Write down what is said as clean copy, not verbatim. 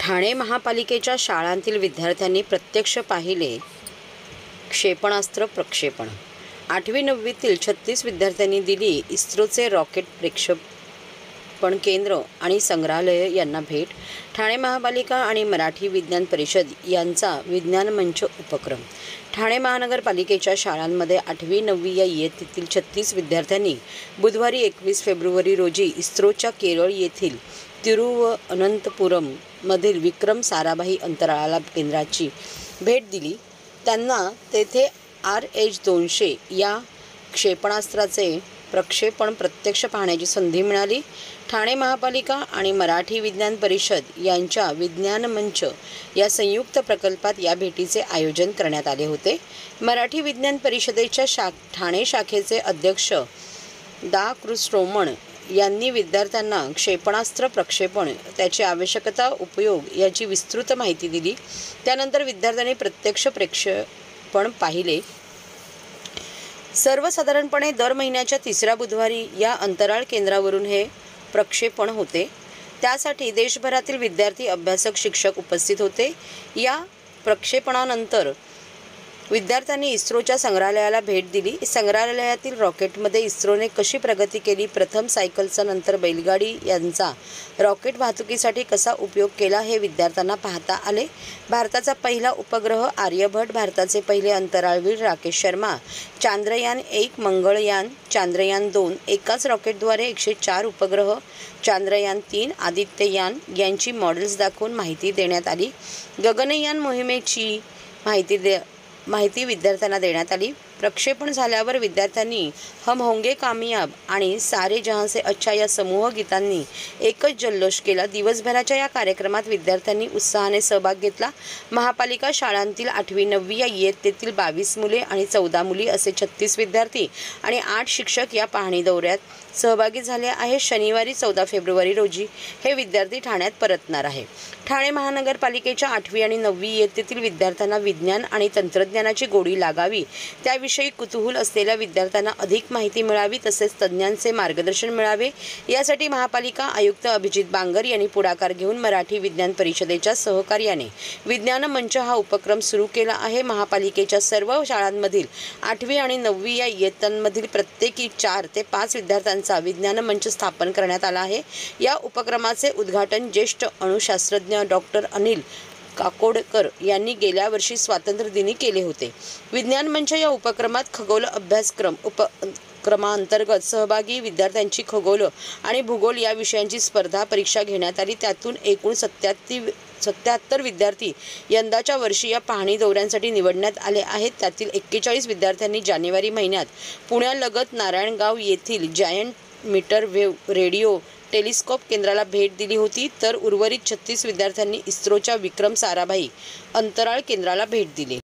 ठाणे महापालिकेच्या शाळांतील विद्यार्थ्यांनी प्रत्यक्ष पाहिले क्षेपणास्त्र प्रक्षेपण। 8वी-9वीतील 36 विद्यार्थ्यांनी दिली इस्रोचे रॉकेट प्रक्षेपण केंद्र आणि संग्रहालय यांना भेट। ठाणे महापालिका आणि मराठी विज्ञान परिषद यांचा विज्ञान मंच उपक्रम। ठाणे महानगरपालिकेच्या शाळांमध्ये 8वी-9वी या इयत्तेतील 36 विद्यार्थ्यांनी बुधवारी 21 फेब्रुवारी रोजी इस्रोच्या केरळ येथील तिरुवनंतपुरम मधील विक्रम साराभाई अंतराळ केंद्राची भेट दिली। त्यांना तेथे RH-200 या क्षेपणास्त्राचे प्रक्षेपण प्रत्यक्ष पाहण्याची संधी मिळाली। ठाणे महापालिका आणि मराठी विज्ञान परिषद यांच्या विज्ञान मंच या संयुक्त प्रकल्पात या भेटीचे आयोजन करण्यात आले होते। मराठी विज्ञान परिषदेच्या ठाणे शाखेचे अध्यक्ष डॉ. कृष्णोमण यांनी विद्यार्थ्यांना क्षेपणास्त्र प्रक्षेपण, त्याची आवश्यकता, उपयोग याची विस्तृत माहिती दिली। त्यानंतर विद्यार्थ्यांनी प्रत्यक्ष प्रक्षेपण पाहिले। सर्वसाधारणपणे दर महिन्याच्या 3ऱ्या बुधवारी या अंतराळ केंद्रावरून हे प्रक्षेपण होते। त्यासाठी देशभरातील विद्यार्थी, अभ्यासक, शिक्षक उपस्थित होते। या प्रक्षेपणानंतर विद्यार्थ्यांनी इस्रोच्या संग्रहालयाला भेट दिली। संग्रहालयातील रॉकेटमध्ये इस्रोने कशी प्रगती केली, प्रथम सायकलचा नंतर बैलगाडी यांचा रॉकेट वाहतुकीसाठी कसा उपयोग केला हे विद्यार्थ्यांना पाहता आले। भारताचा पहिला उपग्रह आर्यभट्ट, भारताचे पहिले अंतराळवीर राकेश शर्मा, चांद्रयान-1, मंगळयान, चांद्रयान-2 एकाच रॉकेटद्वारे 104 उपग्रह, चांद्रयान-3, आदित्ययान यांची मॉडेल्स दाखवून माहिती देण्यात आली। गगनयान मोहिमेची माहिती विद्यार्थ्यांना देण्यात आली। प्रक्षेपण झाल्यावर विद्यार्थ्यांनी हम होंगे कामयाब आणि सारे जहां से अच्छा या समूह गीतांनी एकच जल्लोष केला। दिवसभराच्या या कार्यक्रमात विद्यार्थ्यांनी उत्साहाने सहभाग घेतला। महापालिका शाळांतील 8वी-9वी या इयत्तेतील 22 मुले आणि 14 मुली असे 36 विद्यार्थी आणि 8 शिक्षक या पाहणी दौऱ्यात सहभागी झाले आहे। शनिवारी 14 फेब्रुवारी रोजी हे विद्यार्थी ठाण्यात परतणार आहे। ठाणे महानगरपालिकेच्या 8वी आणि 9वी इयत्तेतील विद्यार्थ्यांना विज्ञान आणि तंत्रज्ञानाची गोडी लागावी, त्याविषयी कुतूहल असलेल्या विद्यार्थ्यांना अधिक माहिती मिळावी, तसेच तज्ज्ञांचे मार्गदर्शन मिळावे यासाठी महापालिका आयुक्त अभिजित बांगर यांनी पुढाकार घेऊन मराठी विज्ञान परिषदेच्या सहकार्याने विज्ञान मंच हा उपक्रम सुरू केला आहे। महापालिकेच्या सर्व शाळांमधील 8वी आणि 9वी या इयत्तांमधील प्रत्येकी 4 ते 5 विद्यार्थ्यांचा विज्ञान मंच स्थापन करण्यात आला आहे। या उपक्रमाचे उद्घाटन ज्येष्ठ अणुशास्त्रज्ञ डॉ. अनिल काकोडकर यांनी गेल्या वर्षी स्वातंत्र्य दिनी केले होते। विज्ञान मंच या उपक्रमात खगोल अभ्यासक्रम उपक्रमांतर्गत सहभागी विद्यार्थ्यांची खगोल आणि भूगोल या विषयांची स्पर्धा परीक्षा घेण्यात आली। त्यातून एकूण 77 विद्यार्थी यंदाच्या वर्षी या पाहणी दौऱ्यांसाठी निवडण्यात आले आहेत। त्यातील 41 विद्यार्थ्यांनी जानेवारी महिन्यात पुण्यालगत नारायणगाव येथील giant metre wave radio telescope केंद्राला भेट दिली होती, तर उर्वरित 36 विद्यार्थ्यांनी इस्रोच्या विक्रम साराभाई अंतराळ केंद्राला भेट दिली।